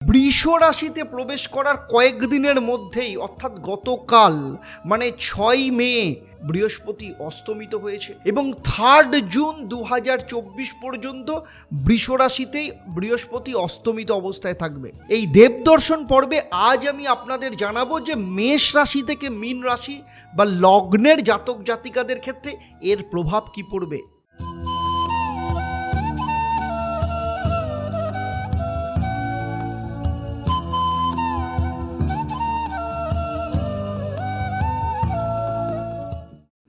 বৃষ রাশিতে প্রবেশ করার কয়েকদিনের মধ্যেই অর্থাৎ গতকাল মানে 6 মে বৃহস্পতি অস্তমিত হয়েছে এবং 3 জুন 2024 পর্যন্ত বৃষ রাশিতেই বৃহস্পতি অস্তমিত অবস্থায় থাকবে। এই দেবদর্শন পর্বে আজ আমি আপনাদের জানাবো যে মেষ রাশি থেকে মীন রাশি বা লগ্নের জাতক জাতিকাদের ক্ষেত্রে এর প্রভাব কি পড়বে।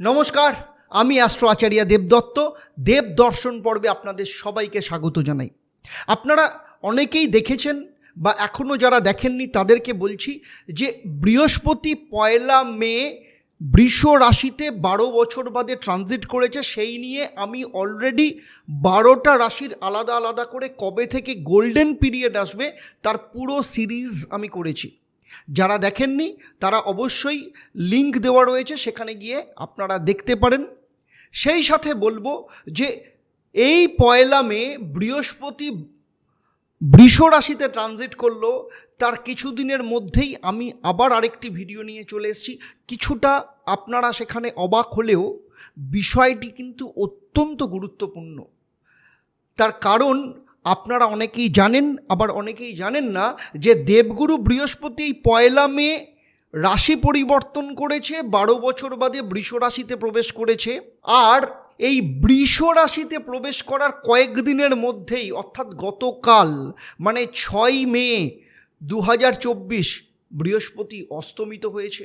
নমস্কার, আমি অ্যাস্ট্রো আচার্য দেবদত্ত। দেবদর্শন পর্বে আপনাদের সবাইকে স্বাগত জানাই। আপনারা অনেকেই দেখেছেন বা এখনও যারা দেখেননি তাদেরকে বলছি যে বৃহস্পতি 1 মে বৃষ রাশিতে 12 বছর বাদে ট্রানজিট করেছে। সেই নিয়ে আমি অলরেডি 12টা রাশির আলাদা আলাদা করে কবে থেকে গোল্ডেন পিরিয়ড আসবে তার পুরো সিরিজ আমি করেছি। যারা দেখেননি তারা অবশ্যই লিংক দেওয়া রয়েছে, সেখানে গিয়ে আপনারা দেখতে পারেন। সেই সাথে বলবো যে এই 1 মে বৃহস্পতি বৃষ রাশিতে ট্রানজিট করলো, তার কিছুদিনের মধ্যেই আমি আবার আরেকটি ভিডিও নিয়ে চলে এসেছি। কিছুটা আপনারা সেখানে অবাক হলেও বিষয়টি কিন্তু অত্যন্ত গুরুত্বপূর্ণ। তার কারণ আপনারা অনেকেই জানেন, আবার অনেকেই জানেন না যে দেবগুরু বৃহস্পতি 1 মে রাশি পরিবর্তন করেছে, 12 বছর বাদে বৃষ রাশিতে প্রবেশ করেছে। আর এই বৃষ রাশিতে প্রবেশ করার কয়েকদিনের মধ্যেই অর্থাৎ গতকাল মানে 6 মে 2024 বৃহস্পতি অস্তমিত হয়েছে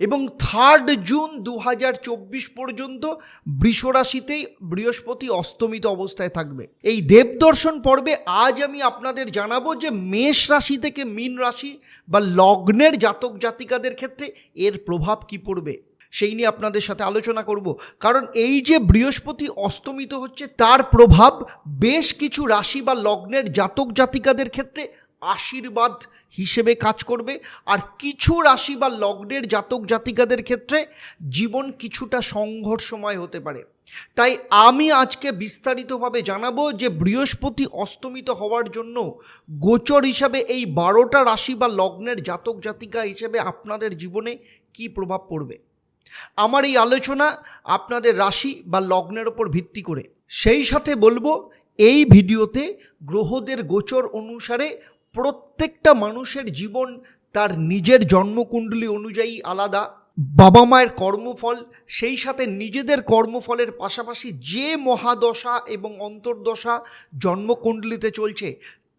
এবং 3 জুন 2024 পর্যন্ত বৃষ রাশিতেই বৃহস্পতি অস্তমিত অবস্থায় থাকবে। এই দেবদর্শন পর্বে আজ আমি আপনাদের জানাবো যে মেষ রাশি থেকে মীন রাশি বা লগ্নের জাতক জাতিকাদের ক্ষেত্রে এর প্রভাব কি পড়বে সেই নিয়ে আপনাদের সাথে আলোচনা করব। কারণ এই যে বৃহস্পতি অস্তমিত হচ্ছে তার প্রভাব বেশ কিছু রাশি বা লগ্নের জাতক জাতিকাদের ক্ষেত্রে আশীর্বাদ হিসেবে কাজ করবে, আর কিছু রাশি বা লগ্নের জাতক জাতিকাদের ক্ষেত্রে জীবন কিছুটা সংঘর্ষময় হতে পারে। তাই আমি আজকে বিস্তারিতভাবে জানাবো যে বৃহস্পতি অস্তমিত হওয়ার জন্য গোচর হিসাবে এই 12টা রাশি বা লগ্নের জাতক জাতিকা হিসেবে আপনাদের জীবনে কি প্রভাব পড়বে। আমার এই আলোচনা আপনাদের রাশি বা লগ্নের ওপর ভিত্তি করে। সেই সাথে বলবো এই ভিডিওতে গ্রহদের গোচর অনুসারে প্রত্যেকটা মানুষের জীবন তার নিজের জন্মকুণ্ডলী অনুযায়ী আলাদা। বাবা মায়ের কর্মফল, সেই সাথে নিজেদের কর্মফলের পাশাপাশি যে মহাদশা এবং অন্তর্দশা জন্মকুণ্ডলিতে চলছে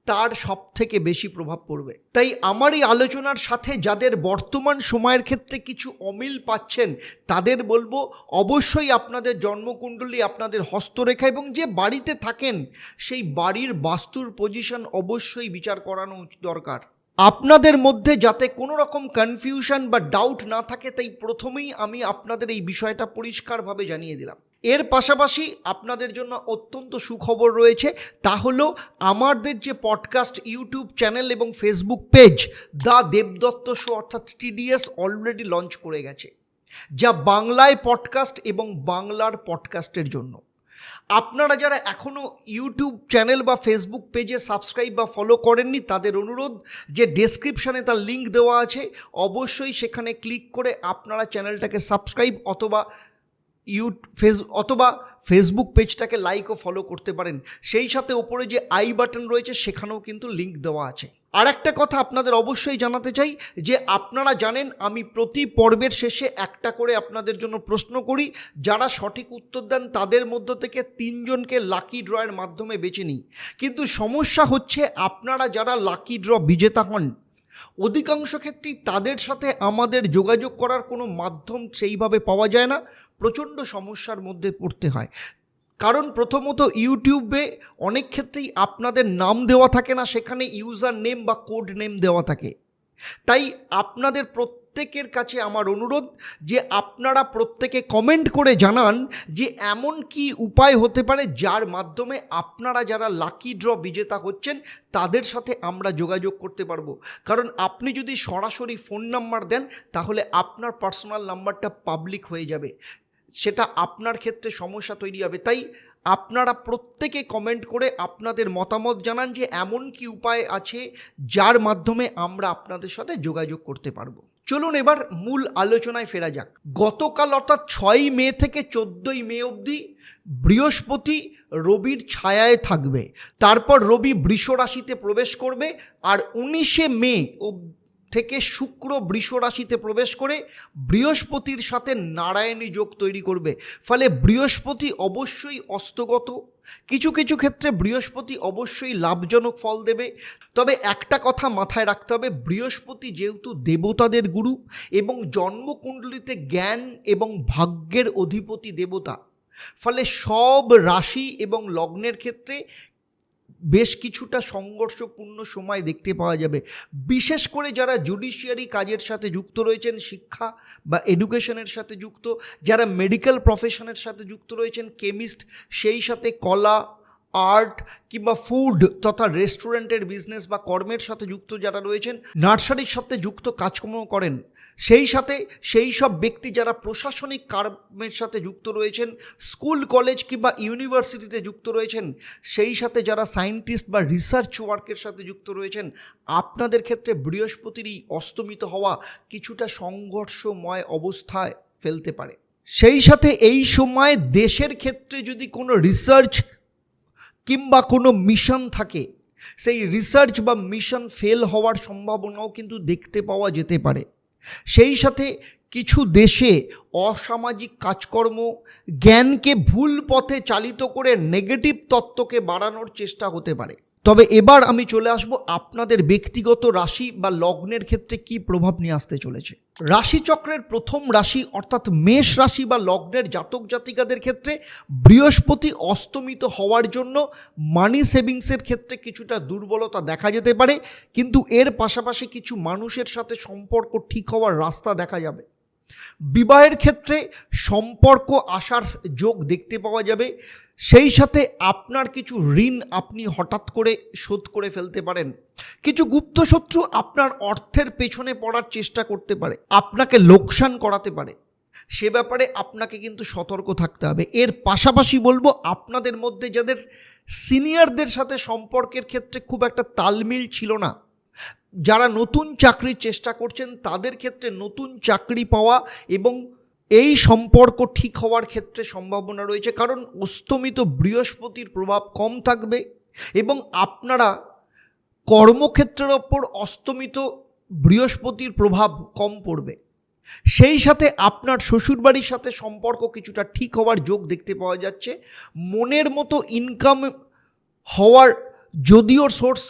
তার সব থেকে বেশি প্রভাব পড়বে। তাই আমার এই আলোচনার সাথে যাদের বর্তমান সময়ের ক্ষেত্রে কিছু অমিল পাচ্ছেন তাদের বলবো অবশ্যই আপনাদের জন্মকুণ্ডলী, আপনাদের হস্তরেখা এবং যে বাড়িতে থাকেন সেই বাড়ির বাস্তুর পজিশন অবশ্যই বিচার করানো দরকার। আপনাদের মধ্যে যাতে কোনো রকম কনফিউশন বা ডাউট না থাকে, তাই প্রথমেই আমি আপনাদের এই বিষয়টা পরিষ্কারভাবে জানিয়ে দিলাম। এর পাশাপাশি আপনাদের জন্য অত্যন্ত সুখবর রয়েছে, তা হলো আমাদের যে পডকাস্ট ইউটিউব চ্যানেল এবং Facebook page the Debdutta show অর্থাৎ TDS অলরেডি লঞ্চ করে গেছে, যা বাংলায় পডকাস্ট এবং বাংলার পডকাস্টের জন্য। আপনারা যারা এখনও ইউটিউব চ্যানেল বা ফেসবুক পেজে সাবস্ক্রাইব বা ফলো করেননি তাদের অনুরোধ যে ডেসক্রিপশানে তার লিঙ্ক দেওয়া আছে, অবশ্যই সেখানে ক্লিক করে আপনারা চ্যানেলটাকে সাবস্ক্রাইব অথবা ফেসবুক পেজটাকে লাইক ও ফলো করতে পারেন। সেই সাথে ওপরে যে আই বাটন রয়েছে সেখানেও কিন্তু লিঙ্ক দেওয়া আছে। আর একটা কথা আপনাদের অবশ্যই জানাতে চাই যে আপনারা জানেন আমি প্রতি পর্বের শেষে একটা করে আপনাদের জন্য প্রশ্ন করি, যারা সঠিক উত্তর দেন তাদের মধ্য থেকে 3 জনকে লাকি ড্রয়ের মাধ্যমে বেছে নিই। কিন্তু সমস্যা হচ্ছে আপনারা যারা লাকি ড্র বিজেতা হন অধিকাংশ ক্ষেত্রেই তাদের সাথে আমাদের যোগাযোগ করার কোনো মাধ্যম সেইভাবে পাওয়া যায় না, প্রচণ্ড সমস্যার মধ্যে পড়তে হয়। কারণ প্রথমত ইউটিউবে অনেক ক্ষেত্রেই আপনাদের নাম দেওয়া থাকে না, সেখানে ইউজার নেম বা কোড নেম দেওয়া থাকে। তাই আপনাদের প্রত্যেকের কাছে আমার অনুরোধ যে আপনারা প্রত্যেকে কমেন্ট করে জানান যে এমন কি উপায় হতে পারে যার মাধ্যমে আপনারা যারা লাকি ড্র বিজেতা হচ্ছেন তাদের সাথে আমরা যোগাযোগ করতে পারবো। কারণ আপনি যদি সরাসরি ফোন নাম্বার দেন তাহলে আপনার পার্সোনাল নাম্বারটা পাবলিক হয়ে যাবে, সেটা আপনার ক্ষেত্রে সমস্যা তৈরি হবে। তাই আপনারা প্রত্যেকে কমেন্ট করে আপনাদের মতামত জানান যে এমন কি উপায় আছে যার মাধ্যমে আমরা আপনাদের সাথে যোগাযোগ করতে পারবো। চলুন এবার মূল আলোচনায় ফেরা যাক। গতকাল অর্থাৎ 6ই মে থেকে 14ই মে অবধি বৃহস্পতি রবির ছায়ায় থাকবে, তারপর রবি বৃষ রাশিতে প্রবেশ করবে, আর 19শে মে থেকে শুক্র বৃষ রাশিতে প্রবেশ করে বৃহস্পতির সাথে নারায়ণী যোগ তৈরি করবে। ফলে বৃহস্পতি অবশ্যই অস্তগত, কিছু কিছু ক্ষেত্রে বৃহস্পতি অবশ্যই লাভজনক ফল দেবে। তবে একটা কথা মাথায় রাখতে হবে, বৃহস্পতি যেহেতু দেবতাদের গুরু এবং জন্মকুণ্ডলিতে জ্ঞান এবং ভাগ্যের অধিপতি দেবতা, ফলে সব রাশি এবং লগ্নের ক্ষেত্রে বেশ কিছুটা সংঘর্ষপূর্ণ সময় দেখতে পাওয়া যাবে। বিশেষ করে যারা জুডিশিয়ারি কাজের সাথে যুক্ত রয়েছেন, শিক্ষা বা এডুকেশনের সাথে যুক্ত, যারা মেডিকেল প্রফেশনের সাথে যুক্ত রয়েছেন, কেমিস্ট, সেই সাথে কলা, আর্ট কিংবা ফুড তথা রেস্টুরেন্টের বিজনেস বা কর্মের সাথে যুক্ত যারা রয়েছেন, নার্সারির সাথে যুক্ত কাজকর্ম করেন, সেই সাথে সেই সব ব্যক্তি যারা প্রশাসনিক কর্মের সাথে যুক্ত রয়েছেন, স্কুল কলেজ কিংবা ইউনিভার্সিটিতে যুক্ত রয়েছেন, সেই সাথে যারা সায়েন্টিস্ট বা রিসার্চ ওয়ার্কের সাথে যুক্ত রয়েছেন, আপনাদের ক্ষেত্রে বৃহস্পতিরই অস্তমিত হওয়া কিছুটা সংঘর্ষময় অবস্থায় ফেলতে পারে। সেই সাথে এই সময় দেশের ক্ষেত্রে যদি কোনো রিসার্চ কিংবা কোনো মিশন থাকে, সেই রিসার্চ বা মিশন ফেল হওয়ার সম্ভাবনাও কিন্তু দেখতে পাওয়া যেতে পারে। সেই সাথে কিছু দেশে অসামাজিক কাজকর্ম, জ্ঞানকে ভুল পথে চালিত করে নেগেটিভ তত্ত্বকে বাড়ানোর চেষ্টা হতে পারে। তবে এবার আমি চলে আসব আপনাদের ব্যক্তিগত রাশি বা লগ্নের ক্ষেত্রে কি প্রভাব নিয়ে আসতে চলেছে। রাশিচক্রের প্রথম রাশি অর্থাৎ মেষ রাশি বা লগ্নের জাতক জাতিকাদের ক্ষেত্রে বৃহস্পতি অস্তমিত হওয়ার জন্য মানি সেভিংসের ক্ষেত্রে কিছুটা দুর্বলতা দেখা যেতে পারে, কিন্তু এর পাশাপাশি কিছু মানুষের সাথে সম্পর্ক ঠিক হওয়ার রাস্তা দেখা যাবে। বিবাহের ক্ষেত্রে সম্পর্ক আসার যোগ দেখতে পাওয়া যাবে। সেই সাথে আপনার কিছু ঋণ আপনি হঠাৎ করে শোধ করে ফেলতে পারেন। কিছু গুপ্তশত্রু আপনার অর্থের পেছনে পড়ার চেষ্টা করতে পারে, আপনাকে লোকসান করাতে পারে, সে ব্যাপারে আপনাকে কিন্তু সতর্ক থাকতে হবে। এর পাশাপাশি বলবো, আপনাদের মধ্যে যাদের সিনিয়রদের সাথে সম্পর্কের ক্ষেত্রে খুব একটা তালমিল ছিল না, যারা নতুন চাকরির চেষ্টা করছেন, তাদের ক্ষেত্রে নতুন চাকরি পাওয়া এবং এই সম্পর্ক ঠিক হওয়ার ক্ষেত্রে সম্ভাবনা রয়েছে, কারণ অস্তমিত বৃহস্পতির প্রভাব কম থাকবে এবং আপনারা কর্মক্ষেত্রের ওপর অস্তমিত বৃহস্পতির প্রভাব কম পড়বে। সেই সাথে আপনার শ্বশুরবাড়ির সাথে সম্পর্ক কিছুটা ঠিক হওয়ার যোগ দেখতে পাওয়া যাচ্ছে। মনের মতো ইনকাম হওয়ার যদিও সোর্স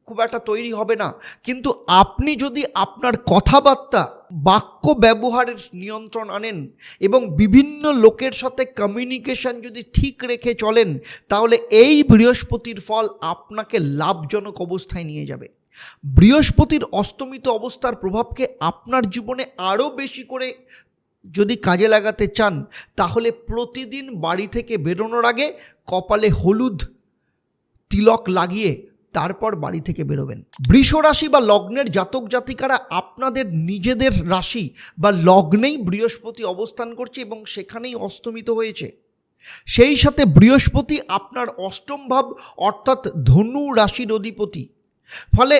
খুব একটা তৈরি হবে না, কিন্তু আপনি যদি আপনার কথাবার্তা, বাক্য ব্যবহারের নিয়ন্ত্রণ আনেন এবং বিভিন্ন লোকের সাথে কমিউনিকেশন যদি ঠিক রেখে চলেন, তাহলে এই বৃহস্পতির ফল আপনাকে লাভজনক অবস্থায় নিয়ে যাবে। বৃহস্পতির অস্তমিত অবস্থার প্রভাবকে আপনার জীবনে আরও বেশি করে যদি কাজে লাগাতে চান, তাহলে প্রতিদিন বাড়ি থেকে বেরোনোর আগে কপালে হলুদ তিলক লাগিয়ে তারপর বাড়ি থেকে বেরোবেন। বৃষ রাশি বা লগ্নের জাতক জাতিকারা আপনাদের নিজেদের রাশি বা লগ্নেই বৃহস্পতি অবস্থান করছে এবং সেখানেই অস্তমিত হয়েছে। সেই সাথে বৃহস্পতি আপনার অষ্টম ভাব অর্থাৎ ধনু রাশির অধিপতি। ফলে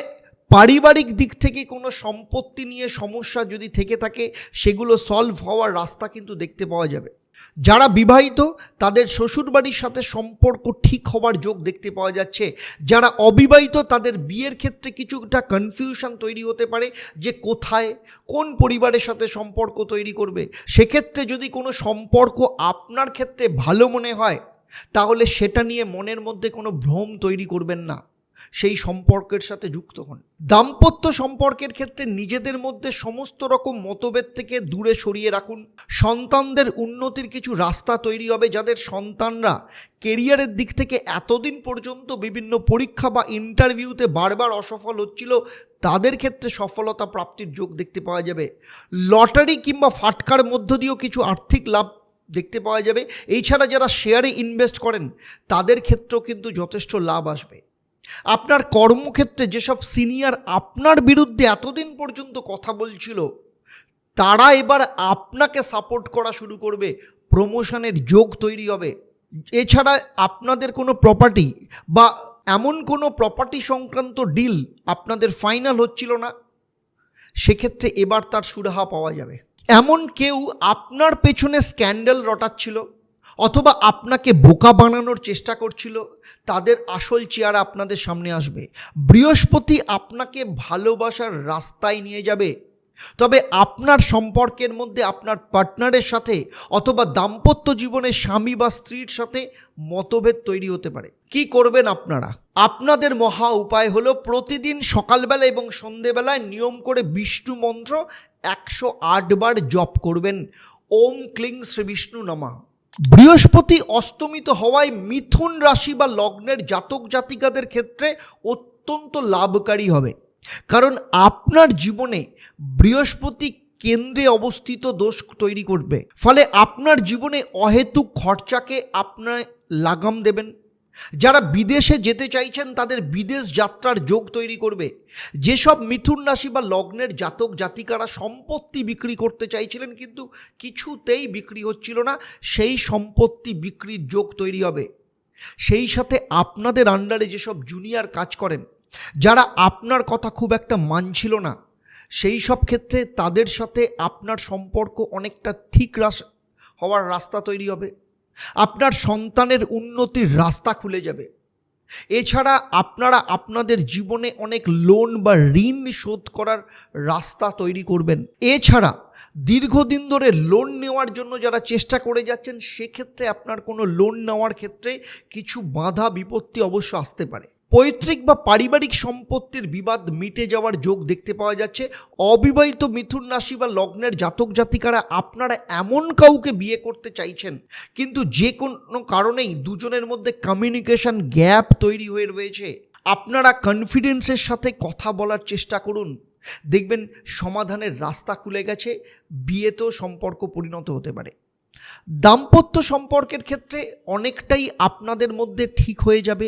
পারিবারিক দিক থেকে কোনো সম্পত্তি নিয়ে সমস্যা যদি থেকে থাকে, সেগুলো সলভ হওয়ার রাস্তা কিন্তু দেখতে পাওয়া যাবে। যারা বিবাহিত, তাদের শ্বশুরবাড়ির সাথে সম্পর্ক ঠিক হওয়ার যোগ দেখতে পাওয়া যাচ্ছে। যারা অবিবাহিত, তাদের বিয়ের ক্ষেত্রে কিছুটা কনফিউশন তৈরি হতে পারে যে কোথায় কোন পরিবারের সাথে সম্পর্ক তৈরি করবে। সেক্ষেত্রে যদি কোনো সম্পর্ক আপনার ক্ষেত্রে ভালো মনে হয়, তাহলে সেটা নিয়ে মনের মধ্যে কোনো ভ্রম তৈরি করবেন না, সেই সম্পর্কের সাথে যুক্ত হন। দাম্পত্য সম্পর্কের ক্ষেত্রে নিজেদের মধ্যে সমস্ত রকম মতভেদ থেকে দূরে সরিয়ে রাখুন। সন্তানদের উন্নতির কিছু রাস্তা তৈরি হবে। যাদের সন্তানরা কেরিয়ারের দিক থেকে এতদিন পর্যন্ত বিভিন্ন পরীক্ষা বা ইন্টারভিউতে বারবার অসফল হচ্ছিল, তাদের ক্ষেত্রে সফলতা প্রাপ্তির যোগ দেখতে পাওয়া যাবে। লটারি কিংবা ফাটকার মধ্য দিয়েও কিছু আর্থিক লাভ দেখতে পাওয়া যাবে। এছাড়া যারা শেয়ারে ইনভেস্ট করেন, তাদের ক্ষেত্রেও কিন্তু যথেষ্ট লাভ আসবে। আপনার কর্মক্ষেত্রে যেসব সিনিয়র আপনার বিরুদ্ধে এতদিন পর্যন্ত কথা বলছিল, তারা এবার আপনাকে সাপোর্ট করা শুরু করবে। প্রমোশনের যোগ তৈরি হবে। এছাড়া আপনাদের কোনো প্রপার্টি বা এমন কোনো প্রপার্টি সংক্রান্ত ডিল আপনাদের ফাইনাল হচ্ছিল না, সেক্ষেত্রে এবার তার সুরাহা পাওয়া যাবে। এমন কেউ আপনার পেছনে স্ক্যান্ডাল রটাচ্ছিল অথবা আপনাকে বোকা বানানোর চেষ্টা করছিল, তাদের আসল চেহারা আপনাদের সামনে আসবে। বৃহস্পতি আপনাকে ভালোবাসার রাস্তায় নিয়ে যাবে। তবে আপনার সম্পর্কের মধ্যে আপনার পার্টনারের সাথে অথবা দাম্পত্য জীবনে স্বামী বা স্ত্রীর সাথে মতভেদ তৈরি হতে পারে। কি করবেন আপনারা? আপনাদের মহা উপায় হলো প্রতিদিন সকালবেলা এবং সন্ধেবেলায় নিয়ম করে বিষ্ণু মন্ত্র 108 বার জপ করবেন। ওম ক্লিং শ্রী বিষ্ণু নমঃ। বৃহস্পতি অস্তমিত হওয়ায় মিথুন রাশি বা লগ্নের জাতক জাতিকাদের ক্ষেত্রে অত্যন্ত লাভকারী হবে, কারণ আপনার জীবনে বৃহস্পতি কেন্দ্রে অবস্থিত দোষ তৈরি করবে। ফলে আপনার জীবনে অহেতুক খরচাকে আপনার লাগাম দেবেন। যারা বিদেশে যেতে চাইছেন তাদের বিদেশ যাত্রার যোগ তৈরি করবে। যেসব মিথুন রাশি বা লগ্নের জাতক জাতিকারা সম্পত্তি বিক্রি করতে চাইছিলেন কিন্তু কিছুতেই বিক্রি হচ্ছিল না, সেই সম্পত্তি বিক্রির যোগ তৈরি হবে। সেই সাথে আপনাদের আন্ডারে যেসব জুনিয়র কাজ করেন, যারা আপনার কথা খুব একটা মানছিল না, সেই সব ক্ষেত্রে তাদের সাথে আপনার সম্পর্ক অনেকটা ঠিক হওয়ার রাস্তা তৈরি হবে। আপনার সন্তানের উন্নতির রাস্তা খুলে যাবে। এছাড়া আপনারা আপনাদের জীবনে অনেক লোন বা ঋণ শোধ করার রাস্তা তৈরি করবেন। এছাড়া দীর্ঘদিন ধরে লোন নেওয়ার জন্য যারা চেষ্টা করে যাচ্ছেন, সেক্ষেত্রে আপনার কোনো লোন নেওয়ার ক্ষেত্রে কিছু বাধা বিপত্তি অবশ্য আসতে পারে। পৈতৃক বা পারিবারিক সম্পত্তির বিবাদ মিটে যাওয়ার যোগ দেখতে পাওয়া যাচ্ছে। অবিবাহিত মিথুন রাশি বা লগ্নের জাতক জাতিকারা আপনারা এমন কাউকে বিয়ে করতে চাইছেন, কিন্তু যে কোনো কারণেই দুজনের মধ্যে কমিউনিকেশন গ্যাপ তৈরি হয়ে রয়েছে। আপনারা কনফিডেন্সের সাথে কথা বলার চেষ্টা করুন, দেখবেন সমাধানের রাস্তা খুলে গেছে, বিয়েতেও সম্পর্ক পরিণত হতে পারে। দাম্পত্য সম্পর্কের ক্ষেত্রে অনেকটাই আপনাদের মধ্যে ঠিক হয়ে যাবে।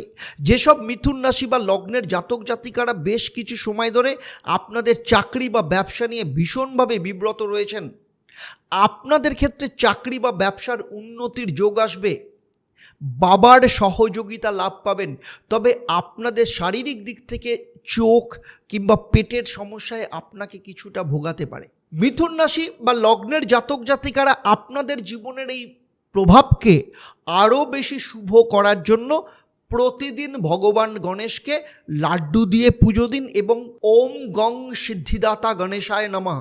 যেসব মিথুন রাশি বা লগ্নের জাতক জাতিকারা বেশ কিছু সময় ধরে আপনাদের চাকরি বা ব্যবসা নিয়ে ভীষণভাবে বিব্রত রয়েছেন, আপনাদের ক্ষেত্রে চাকরি বা ব্যবসার উন্নতির যোগ আসবে। বাবার সহযোগিতা লাভ পাবেন। তবে আপনাদের শারীরিক দিক থেকে চোখ কিংবা পেটের সমস্যায় আপনাকে কিছুটা ভোগাতে পারে। মিথুন রাশি বা লগ্নের জাতক জাতিকারা আপনাদের জীবনের এই প্রভাবকে আরও বেশি শুভ করার জন্য প্রতিদিন ভগবান গণেশকে লাড্ডু দিয়ে পুজো দিন এবং ওম গং সিদ্ধিদাতা গণেশায় নমঃ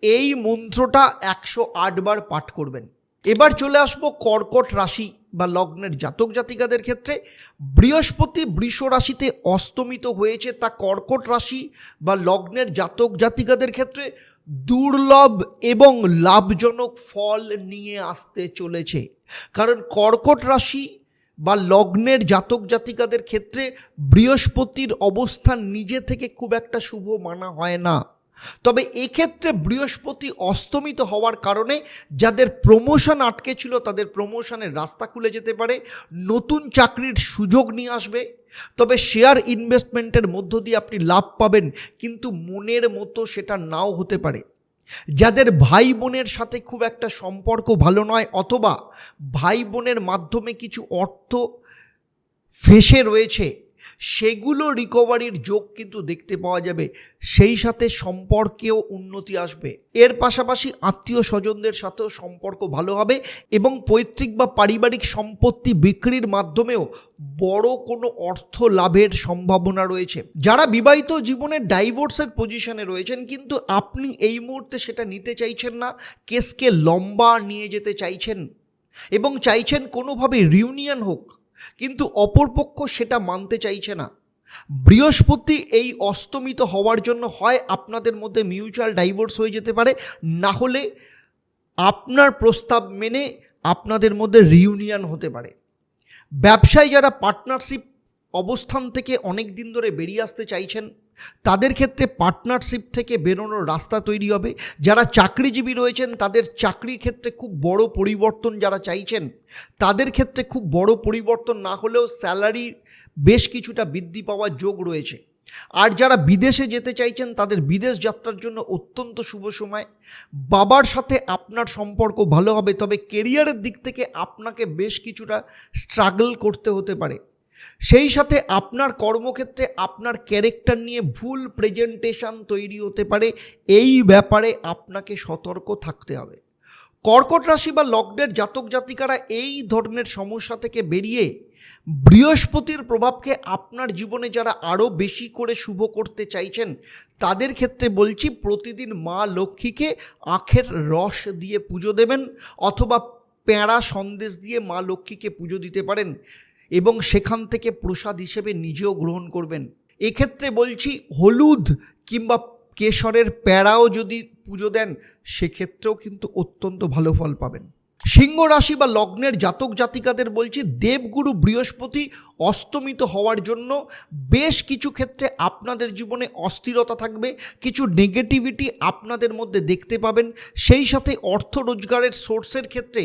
এই মন্ত্রটা 108 বার পাঠ করবেন। এবার চলে আসবো কর্কট রাশি বা লগ্নের জাতক জাতিকাদের ক্ষেত্রে। বৃহস্পতি বৃষ রাশিতে অস্তমিত হয়েছে, তা কর্কট রাশি বা লগ্নের জাতক জাতিকাদের ক্ষেত্রে দুর্লভ এবং লাভজনক ফল নিয়ে আসতে চলেছে। কারণ কর্কট রাশি বা লগ্নের জাতক জাতিকাদের ক্ষেত্রে বৃহস্পতির অবস্থান নিজে থেকে খুব একটা শুভ মানা হয় না। তবে এক্ষেত্রে বৃহস্পতি অস্তমিত হওয়ার কারণে যাদের প্রমোশন আটকে ছিল তাদের প্রমোশনের রাস্তা খুলে যেতে পারে, নতুন চাকরির সুযোগ নিয়ে আসবে। তবে শেয়ার ইনভেস্টমেন্টের মধ্য দিয়ে আপনি লাভ পাবেন, কিন্তু মনের মতো সেটা নাও হতে পারে। যাদের ভাই বোনের সাথে খুব একটা সম্পর্ক ভালো নয় অথবা ভাই বোনের মাধ্যমে কিছু অর্থ ফেঁসে রয়েছে, সেগুলো রিকভারির যোগ কিন্তু দেখতে পাওয়া যাবে। সেই সাথে সম্পর্কেও উন্নতি আসবে। এর পাশাপাশি আত্মীয় স্বজনদের সাথেও সম্পর্ক ভালো হবে এবং পৈতৃক বা পারিবারিক সম্পত্তি বিক্রির মাধ্যমেও বড় কোনো অর্থ লাভের সম্ভাবনা রয়েছে। যারা বিবাহিত জীবনে ডাইভোর্সের পজিশনে রয়েছেন কিন্তু আপনি এই মুহূর্তে সেটা নিতে চাইছেন না, কেসকে লম্বা নিয়ে যেতে চাইছেন এবং চাইছেন কোনোভাবে রিউনিয়ন হোক, কিন্তু অপরপক্ষ সেটা মানতে চাইছে না। বৃহস্পতি এই অস্তমিত হওয়ার জন্য হয় আপনাদের মধ্যে মিউচুয়াল ডাইভোর্স হয়ে যেতে পারে, না হলে আপনার প্রস্তাব মেনে আপনাদের মধ্যে রিউনিয়ন হতে পারে। ব্যবসায় যারা পার্টনারশিপ অবস্থান থেকে অনেক দিন ধরে বেরিয়ে আসতে চাইছেন তাদের ক্ষেত্রে পার্টনারশিপ থেকে বেরোনোর রাস্তা তৈরি হবে। যারা চাকরিজীবী রয়েছেন তাদের চাকরির ক্ষেত্রে খুব বড় পরিবর্তন যারা চাইছেন তাদের ক্ষেত্রে খুব বড় পরিবর্তন না হলেও স্যালারি বেশ কিছুটা বৃদ্ধি পাওয়ার যোগ রয়েছে। আর যারা বিদেশে যেতে চাইছেন তাদের বিদেশ যাত্রার জন্য অত্যন্ত শুভ সময়। বাবার সাথে আপনার সম্পর্ক ভালো হবে, তবে কেরিয়ারের দিক থেকে আপনাকে বেশ কিছুটা স্ট্রাগল করতে হতে পারে। সেই সাথে আপনার কর্মক্ষেত্রে আপনার ক্যারেক্টার নিয়ে ভুল প্রেজেন্টেশন তৈরি হতে পারে, এই ব্যাপারে আপনাকে সতর্ক থাকতে হবে। কর্কট রাশি বা লগ্নের জাতক জাতিকারা এই ধরনের সমস্যা থেকে বেরিয়ে বৃহস্পতির প্রভাবকে আপনার জীবনে যারা আরও বেশি করে শুভ করতে চাইছেন তাদের ক্ষেত্রে বলছি, প্রতিদিন মা লক্ষ্মীকে আখের রস দিয়ে পুজো দেবেন অথবা প্যাঁড়া সন্দেশ দিয়ে মা লক্ষ্মীকে পুজো দিতে পারেন এবং সেখান থেকে প্রসাদ হিসেবে নিজেও গ্রহণ করবেন। এক্ষেত্রে বলছি হলুদ কিংবা কেশরের প্যাঁড়াও যদি পুজো দেন সেক্ষেত্রেও কিন্তু অত্যন্ত ভালো ফল পাবেন। সিংহ রাশি বা লগ্নের জাতক জাতিকাদের বলছি, দেবগুরু বৃহস্পতি অস্তমিত হওয়ার জন্য বেশ কিছু ক্ষেত্রে আপনাদের জীবনে অস্থিরতা থাকবে, কিছু নেগেটিভিটি আপনাদের মধ্যে দেখতে পাবেন। সেই সাথে অর্থ রোজগারের সোর্সের ক্ষেত্রে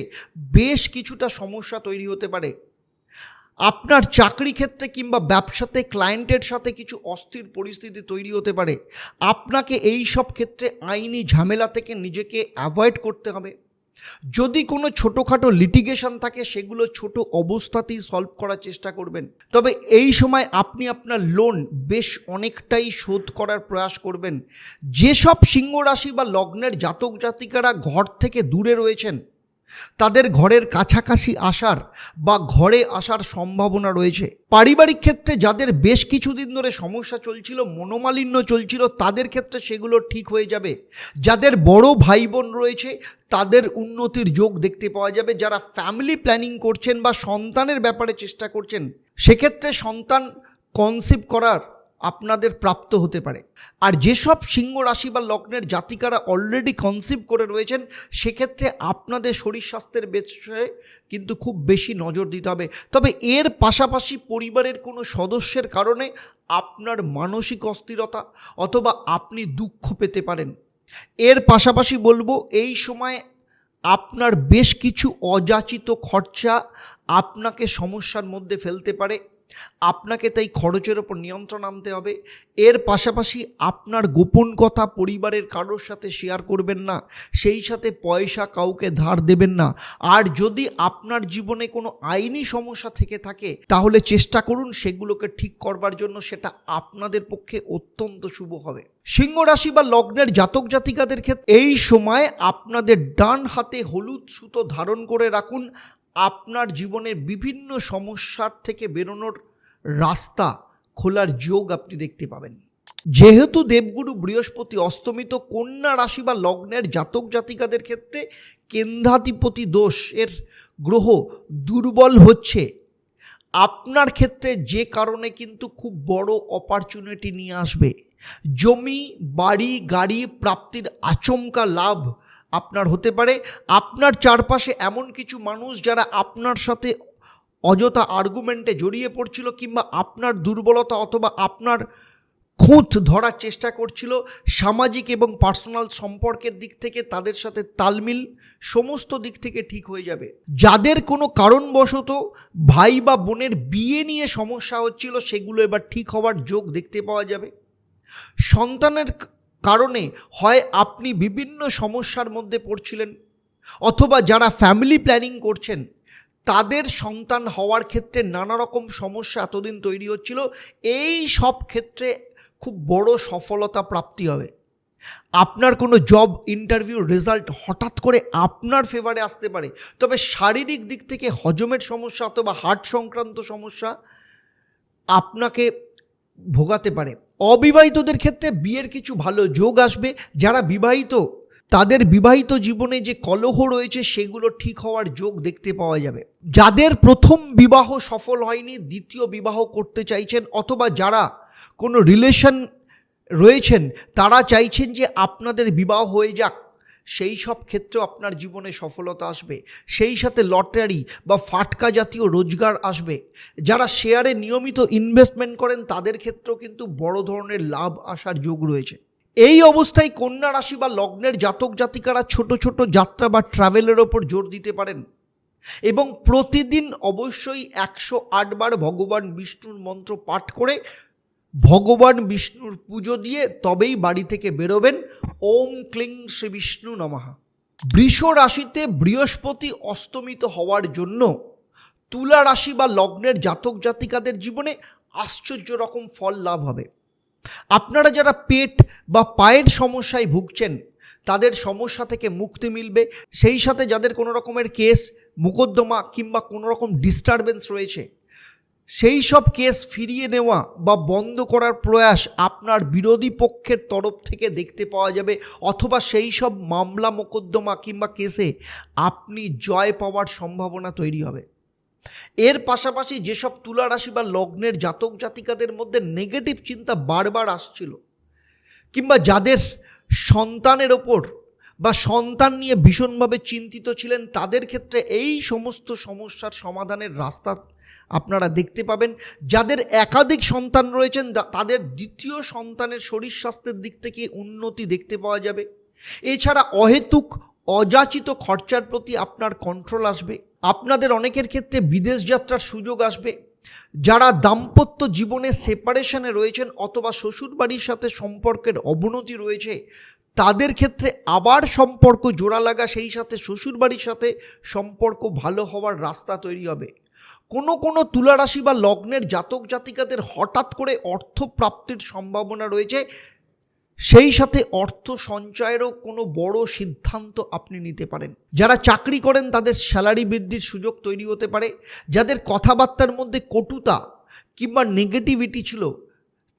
বেশ কিছুটা সমস্যা তৈরি হতে পারে। আপনার চাকরি ক্ষেত্রে কিংবা ব্যবসাতে ক্লায়েন্টের সাথে কিছু অস্থির পরিস্থিতি তৈরি হতে পারে। আপনাকে এই সব ক্ষেত্রে আইনি ঝামেলা থেকে নিজেকে অ্যাভয়েড করতে হবে। যদি কোনো ছোটোখাটো লিটিগেশন থাকে সেগুলো ছোট অবস্থাতেই সলভ করার চেষ্টা করবেন। তবে এই সময় আপনি আপনার লোন বেশ অনেকটাই শোধ করার প্রয়াস করবেন। যেসব সিংহ রাশি বা লগ্নের জাতক জাতিকারা ঘর থেকে দূরে রয়েছেন তাদের ঘরের কাছাকাছি আসার বা ঘরে আসার সম্ভাবনা রয়েছে। পারিবারিক ক্ষেত্রে যাদের বেশ কিছুদিন ধরে সমস্যা চলছিল, মনোমালিন্য চলছিল, তাদের ক্ষেত্রে সেগুলো ঠিক হয়ে যাবে। যাদের বড় ভাই বোন রয়েছে তাদের উন্নতির যোগ দেখতে পাওয়া যাবে। যারা ফ্যামিলি প্ল্যানিং করছেন বা সন্তানের ব্যাপারে চেষ্টা করছেন সেক্ষেত্রে সন্তান কনসিভ করার আপনাদের প্রাপ্ত হতে পারে। আর যেসব সিংহ রাশি বা লগ্নের জাতিকারা অলরেডি কনসিভ করে রয়েছেন সেক্ষেত্রে আপনাদের শরীর স্বাস্থ্যের বিষয়ে কিন্তু খুব বেশি নজর দিতে হবে। তবে এর পাশাপাশি পরিবারের কোনো সদস্যের কারণে আপনার মানসিক অস্থিরতা অথবা আপনি দুঃখ পেতে পারেন। এর পাশাপাশি বলবো, এই সময় আপনার বেশ কিছু অযাচিত খরচা আপনাকে সমস্যার মধ্যে ফেলতে পারে। আপনাকে তাই খরচের ওপর নিয়ন্ত্রণ আনতে হবে। এর পাশাপাশি আপনার গোপন কথা পরিবারের কারোর সাথে শেয়ার করবেন না, সেই সাথে পয়সা কাউকে ধার দেবেন না। আর যদি আপনার জীবনে কোনো আইনি সমস্যা থেকে থাকে তাহলে চেষ্টা করুন সেগুলোকে ঠিক করবার জন্য, সেটা আপনাদের পক্ষে অত্যন্ত শুভ হবে। সিংহ রাশি বা লগ্নের জাতক জাতিকাদের ক্ষেত্রে এই সময় আপনাদের ডান হাতে হলুদ সুতো ধারণ করে রাখুন। আপনার জীবনের বিভিন্ন সমস্যার থেকে বেরোনোর রাস্তা খোলার যোগ আপনি দেখতে পাবেন। যেহেতু দেবগুরু বৃহস্পতি অস্তমিত, কন্যা রাশি বা লগ্নের জাতক জাতিকাদের ক্ষেত্রে কেন্দ্রাধিপতি দোষ এর গ্রহ দুর্বল হচ্ছে। আপনার ক্ষেত্রে যে কারণে কিন্তু খুব বড় অপরচুনিটি নিয়ে আসবে। জমি বাড়ি গাড়ি প্রাপ্তির আচমকা লাভ আপনার হতে পারে। আপনার চারপাশে এমন কিছু মানুষ যারা আপনার সাথে অযথা আর্গুমেন্টে জড়িয়ে পড়ছিল কিংবা আপনার দুর্বলতা অথবা আপনার খুঁত ধরার চেষ্টা করছিল, সামাজিক এবং পার্সোনাল সম্পর্কের দিক থেকে তাদের সাথে তালমিল সমস্ত দিক থেকে ঠিক হয়ে যাবে। যাদের কোনো কারণবশত ভাই বা বোনের বিয়ে নিয়ে সমস্যা হচ্ছিল সেগুলো এবার ঠিক হওয়ার যোগ দেখতে পাওয়া যাবে। সন্তানের কারণে হয় আপনি বিভিন্ন সমস্যার মধ্যে পড়ছিলেন অথবা যারা ফ্যামিলি প্ল্যানিং করছেন তাদের সন্তান হওয়ার ক্ষেত্রে নানা রকম সমস্যা এতদিন তৈরি হচ্ছিল, এই সব ক্ষেত্রে খুব বড় সফলতা প্রাপ্তি হবে। আপনার কোনো জব ইন্টারভিউ রেজাল্ট হঠাৎ করে আপনার ফেভারে আসতে পারে। তবে শারীরিক দিক থেকে হজমের সমস্যা অথবা হার্ট সংক্রান্ত সমস্যা আপনাকে ভোগাতে পারে। অবিবাহিতদের ক্ষেত্রে বিয়ের কিছু ভালো যোগ আসবে। যারা বিবাহিত তাদের বিবাহিত জীবনে যে কলহ রয়েছে সেগুলো ঠিক হওয়ার যোগ দেখতে পাওয়া যাবে। যাদের প্রথম বিবাহ সফল হয়নি দ্বিতীয় বিবাহ করতে চাইছেন অথবা যারা কোনো রিলেশন রয়েছেন তারা চাইছেন যে আপনাদের বিবাহ হয়ে যাক, সেই সব ক্ষেত্রেও আপনার জীবনে সফলতা আসবে। সেই সাথে লটারি বা ফাটকা জাতীয় রোজগার আসবে। যারা শেয়ারে নিয়মিত ইনভেস্টমেন্ট করেন তাদের ক্ষেত্রেও কিন্তু বড় ধরনের লাভ আসার যোগ রয়েছে। এই অবস্থায় কন্যা রাশি বা লগ্নের জাতক জাতিকারা ছোট ছোট যাত্রা বা ট্রাভেলের ওপর জোর দিতে পারেন এবং প্রতিদিন অবশ্যই 108 বার ভগবান বিষ্ণুর মন্ত্র পাঠ করে ভগবান বিষ্ণুর পুজো দিয়ে তবেই বাড়ি থেকে বেরোবেন। ওম ক্লিং শ্রী বিষ্ণু নমঃ। বৃষ রাশিতে বৃহস্পতি অস্তমিত হওয়ার জন্য তুলা রাশি বা লগ্নের জাতক জাতিকাদের জীবনে আশ্চর্য রকম ফল লাভ হবে। আপনারা যারা পেট বা পায়ের সমস্যায় ভুগছেন তাদের সমস্যা থেকে মুক্তি মিলবে। সেই সাথে যাদের কোনো রকমের কেস মোকদ্দমা কিংবা কোনো রকম ডিস্টারবেন্স রয়েছে, সেই সব কেস ফিরিয়ে নেওয়া বা বন্ধ করার প্রয়াস আপনার বিরোধী পক্ষের তরফ থেকে দেখতে পাওয়া যাবে, অথবা সেই সব মামলা মোকদ্দমা কিংবা কেসে আপনি জয় পাওয়ার সম্ভাবনা তৈরি হবে। এর পাশাপাশি যেসব তুলা রাশি বা লগ্নের জাতক জাতিকাদের মধ্যে নেগেটিভ চিন্তা বারবার আসছিল, কিংবা যাদের সন্তানের ওপর বা সন্তান নিয়ে ভীষণভাবে চিন্তিত ছিলেন, তাদের ক্ষেত্রে এই সমস্ত সমস্যার সমাধানের রাস্তা আপনারা দেখতে পাবেন। যাদের একাধিক সন্তান রয়েছেন তাদের দ্বিতীয় সন্তানের শরীর স্বাস্থ্যের দিক থেকে উন্নতি দেখতে পাওয়া যাবে। এছাড়া অহেতুক অযাচিত খরচার প্রতি আপনার কন্ট্রোল আসবে। আপনাদের অনেকের ক্ষেত্রে বিদেশ যাত্রার সুযোগ আসবে। যারা দাম্পত্য জীবনে সেপারেশনে রয়েছেন অথবা শ্বশুরবাড়ির সাথে সম্পর্কের অবনতি রয়েছে, তাদের ক্ষেত্রে আবার সম্পর্ক জোড়া লাগা, সেই সাথে শ্বশুরবাড়ির সাথে সম্পর্ক ভালো হওয়ার রাস্তা তৈরি হবে। কোনো তুলা রাশি বা লগ্নের জাতক জাতিকাদের হঠাৎ করে অর্থ প্রাপ্তির সম্ভাবনা রয়েছে। সেই সাথে অর্থ সঞ্চয়েরও কোনো বড় সিদ্ধান্ত আপনি নিতে পারেন। যারা চাকরি করেন তাদের স্যালারি বৃদ্ধির সুযোগ তৈরি হতে পারে। যাদের কথাবার্তার মধ্যে কটুতা কিংবা নেগেটিভিটি ছিল,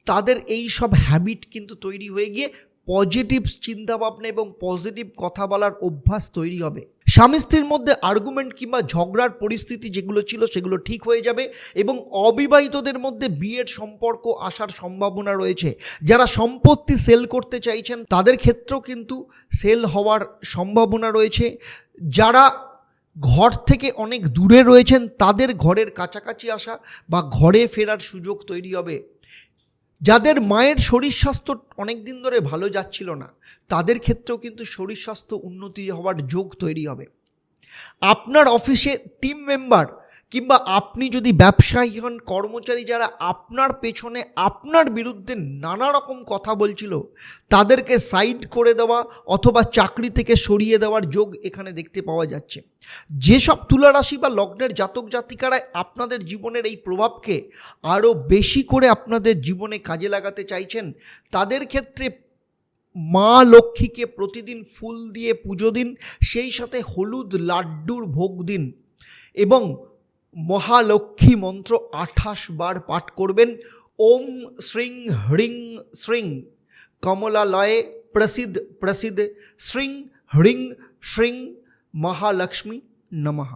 তাদের এই সব হ্যাবিট কিন্তু তৈরি হয়ে গিয়ে পজিটিভ চিন্তাভাবনা এবং পজিটিভ কথা বলার অভ্যাস তৈরি হবে। স্বামী স্ত্রীর মধ্যে আর্গুমেন্ট কিংবা ঝগড়ার পরিস্থিতি যেগুলো ছিল সেগুলো ঠিক হয়ে যাবে এবং অবিবাহিতদের মধ্যে বিয়ের সম্পর্ক আসার সম্ভাবনা রয়েছে। যারা সম্পত্তি সেল করতে চাইছেন তাদের ক্ষেত্রেও কিন্তু সেল হওয়ার সম্ভাবনা রয়েছে। যারা ঘর থেকে অনেক দূরে রয়েছেন তাদের ঘরের কাছাকাছি আসা বা ঘরে ফেরার সুযোগ তৈরি হবে। যাদের মায়ের শরীর স্বাস্থ্য অনেক দিন ধরে ভালো যাচ্ছিল না, তাদের ক্ষেত্রেও কিন্তু শরীর স্বাস্থ্য উন্নতি হওয়ার যোগ তৈরি হবে। আপনার অফিসে টিম মেম্বার কিংবা আপনি যদি ব্যবসায়ী হন, কর্মচারী যারা আপনার পেছনে আপনার বিরুদ্ধে নানা রকম কথা বলছিল, তাদেরকে সাইড করে দেওয়া অথবা চাকরি থেকে সরিয়ে দেওয়ার যোগ এখানে দেখতে পাওয়া যাচ্ছে। যেসব তুলা রাশি বা লগ্নের জাতক জাতিকারা আপনাদের জীবনের এই প্রভাবকে আরও বেশি করে আপনাদের জীবনে কাজে লাগাতে চাইছেন, তাদের ক্ষেত্রে মা লক্ষ্মীকে প্রতিদিন ফুল দিয়ে পুজো দিন, সেই সাথে হলুদ লাড্ডুর ভোগ দিন এবং মহালক্ষ্মী মন্ত্র 28 বার পাঠ করবেন। ওম শ্রীং হ্রিং শ্রীং কমলালয়ে প্রসিদ্ধ প্রসিদ্ধ শ্রীং হ্রিং শ্রীং মহালক্ষ্মী নমঃ।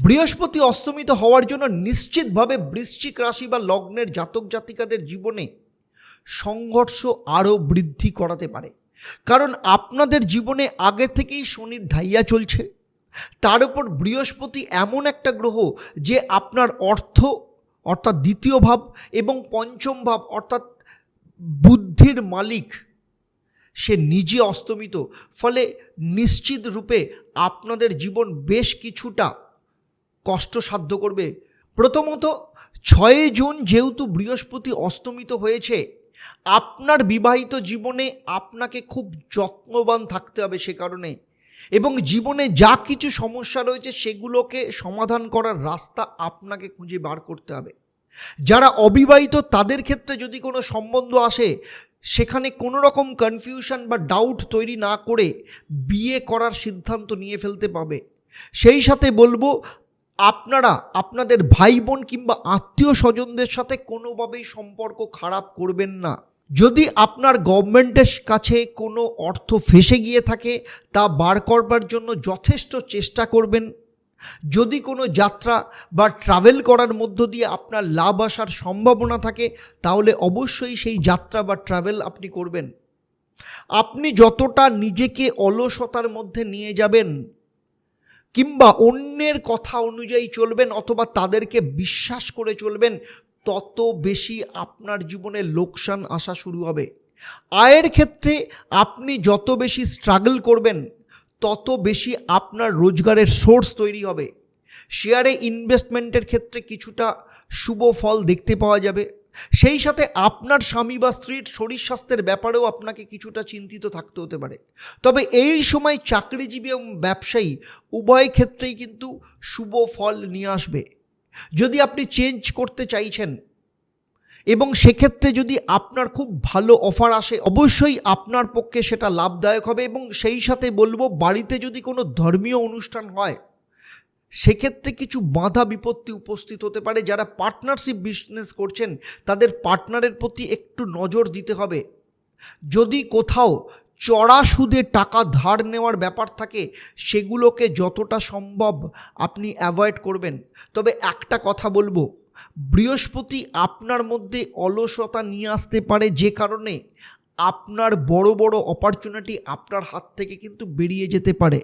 বৃহস্পতি অস্তমিত হওয়ার জন্য নিশ্চিতভাবে বৃশ্চিক রাশি বা লগ্নের জাতক জাতিকাদের জীবনে সংঘর্ষ আরও বৃদ্ধি করাতে পারে। কারণ আপনাদের জীবনে আগে থেকেই শনির ঢাইয়া চলছে, তার উপর বৃহস্পতি এমন একটা গ্রহ যে আপনার অর্থ অর্থাৎ দ্বিতীয় ভাব এবং পঞ্চম ভাব অর্থাৎ বুদ্ধির মালিক, সে নিজে অস্তমিত। ফলে নিশ্চিত রূপে আপনাদের জীবন বেশ কিছুটা কষ্টসাধ্য করবে। প্রথমত 6 জুন যেহেতু বৃহস্পতি অস্তমিত হয়েছে, আপনার বিবাহিত জীবনে আপনাকে খুব যত্নবান থাকতে হবে সে কারণে, এবং জীবনে যা কিছু সমস্যা রয়েছে সেগুলোকে সমাধান করার রাস্তা আপনাকে খুঁজে বার করতে হবে। যারা অবিবাহিত তাদের ক্ষেত্রে যদি কোনো সম্বন্ধ আসে, সেখানে কোনো রকম কনফিউশন বা ডাউট তৈরি না করে বিয়ে করার সিদ্ধান্ত নিয়ে ফেলতে পাবে। সেই সাথে বলবো, আপনারা আপনাদের ভাই বোন কিংবা আত্মীয় স্বজনদের সাথে কোনোভাবেই সম্পর্ক খারাপ করবেন না। যদি আপনার গভর্নমেন্টের কাছে কোনো অর্থ ফেঁসে গিয়ে থাকে তা বার করবার জন্য যথেষ্ট চেষ্টা করবেন। যদি কোনো যাত্রা বা ট্রাভেল করার মধ্য দিয়ে আপনার লাভ আসার সম্ভাবনা থাকে, তাহলে অবশ্যই সেই যাত্রা বা ট্রাভেল আপনি করবেন। আপনি যতটা নিজেকে অলসতার মধ্যে নিয়ে যাবেন কিংবা অন্যের কথা অনুযায়ী চলবেন অথবা তাদেরকে বিশ্বাস করে চলবেন, তত বেশি আপনার জীবনে লোকসান আসা শুরু হবে। আয়ের ক্ষেত্রে আপনি যত বেশি স্ট্রাগল করবেন, তত বেশি আপনার রোজগারের সোর্স তৈরি হবে। শেয়ারে ইনভেস্টমেন্টের ক্ষেত্রে কিছুটা শুভ ফল দেখতে পাওয়া যাবে। সেই সাথে আপনার স্বামী বা স্ত্রীর শরীর স্বাস্থ্যের ব্যাপারেও আপনাকে কিছুটা চিন্তিত থাকতে হতে পারে। তবে এই সময় চাকরিজীবী এবং ব্যবসায়ী উভয় ক্ষেত্রেই কিন্তু শুভ ফল নিয়ে আসবে। যদি আপনি চেঞ্জ করতে চাইছেন এবং সেক্ষেত্রে যদি আপনার খুব ভালো অফার আসে, অবশ্যই আপনার পক্ষে সেটা লাভদায়ক হবে। এবং সেই সাথে বলবো, বাড়িতে যদি কোনো ধর্মীয় অনুষ্ঠান হয় সেক্ষেত্রে কিছু বাধা বিপত্তি উপস্থিত হতে পারে। যারা পার্টনারশিপ বিজনেস করছেন তাদের পার্টনারের প্রতি একটু নজর দিতে হবে। যদি কোথাও চড়া সুদে টাকা ধার নেওয়ার ব্যাপার থাকে সেগুলোকে যতটা সম্ভব আপনি অ্যাভয়েড করবেন। তবে একটা কথা বলবো, বৃহস্পতি আপনার মধ্যে অলসতা নিয়ে আসতে পারে, যে কারণে আপনার বড় বড় অপরচুনিটি আপনার হাত থেকে কিন্তু বেরিয়ে যেতে পারে।